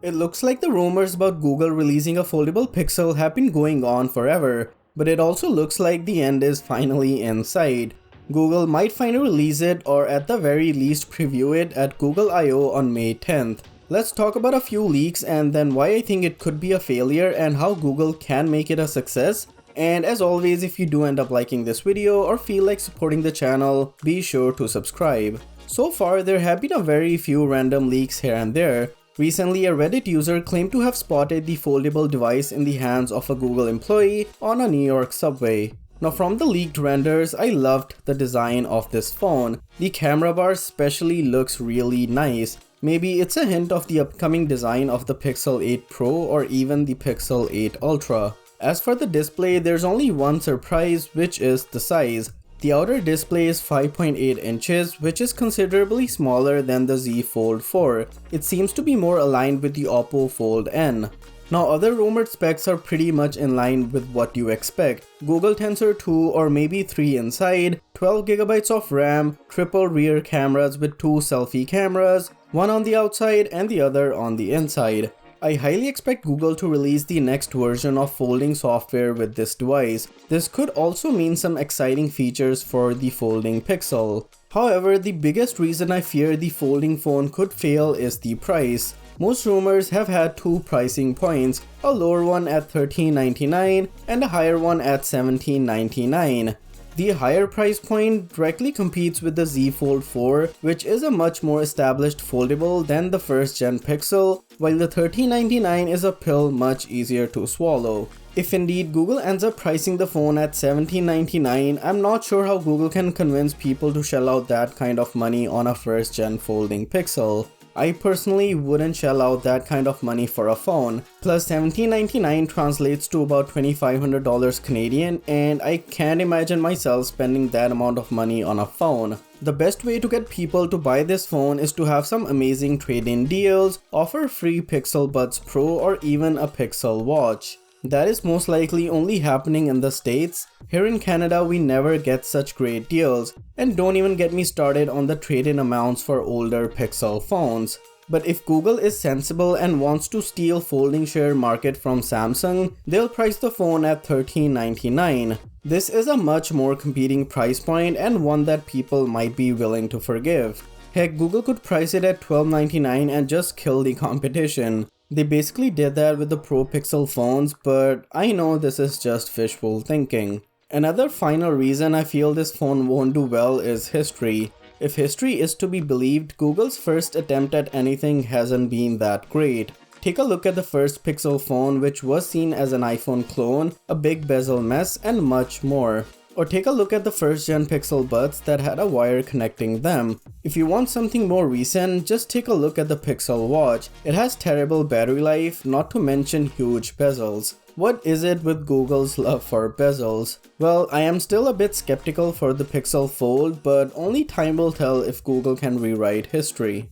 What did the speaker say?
It looks like the rumors about Google releasing a foldable Pixel have been going on forever, but it also looks like the end is finally in sight. Google might finally release it or at the very least preview it at Google I/O on May 10th. Let's talk about a few leaks and then why I think it could be a failure and how Google can make it a success. And as always, if you do end up liking this video or feel like supporting the channel, be sure to subscribe. So far, there have been a very few random leaks here and there. Recently, a Reddit user claimed to have spotted the foldable device in the hands of a Google employee on a New York subway. Now from the leaked renders, I loved the design of this phone. The camera bar especially looks really nice. Maybe it's a hint of the upcoming design of the Pixel 8 Pro or even the Pixel 8 Ultra. As for the display, there's only one surprise, which is the size. The outer display is 5.8 inches, which is considerably smaller than the Z Fold 4. It seems to be more aligned with the Oppo Fold N. Now other rumored specs are pretty much in line with what you expect. Google Tensor 2 or maybe 3 inside, 12GB of RAM, triple rear cameras with 2 selfie cameras, one on the outside and the other on the inside. I highly expect Google to release the next version of folding software with this device. This could also mean some exciting features for the folding Pixel. However, the biggest reason I fear the folding phone could fail is the price. Most rumors have had two pricing points, a lower one at $13.99 and a higher one at $17.99. The higher price point directly competes with the Z Fold 4, which is a much more established foldable than the first gen Pixel, while the $13.99 is a pill much easier to swallow. If indeed Google ends up pricing the phone at $17.99, I'm not sure how Google can convince people to shell out that kind of money on a first gen folding Pixel. I personally wouldn't shell out that kind of money for a phone. Plus $17.99 translates to about $2,500 Canadian, and I can't imagine myself spending that amount of money on a phone. The best way to get people to buy this phone is to have some amazing trade-in deals, offer free Pixel Buds Pro or even a Pixel Watch. That is most likely only happening in the States. Here in Canada, we never get such great deals. And don't even get me started on the trade-in amounts for older Pixel phones. But if Google is sensible and wants to steal folding share market from Samsung, they'll price the phone at $13.99. This is a much more competing price point and one that people might be willing to forgive. Heck, Google could price it at $12.99 and just kill the competition. They basically did that with the Pro Pixel phones, but I know this is just wishful thinking. Another final reason I feel this phone won't do well is history. If history is to be believed, Google's first attempt at anything hasn't been that great. Take a look at the first Pixel phone, which was seen as an iPhone clone, a big bezel mess, and much more. Or take a look at the first gen Pixel Buds that had a wire connecting them. If you want something more recent, just take a look at the Pixel Watch. It has terrible battery life, not to mention huge bezels. What is it with Google's love for bezels? Well, I am still a bit skeptical for the Pixel Fold, but only time will tell if Google can rewrite history.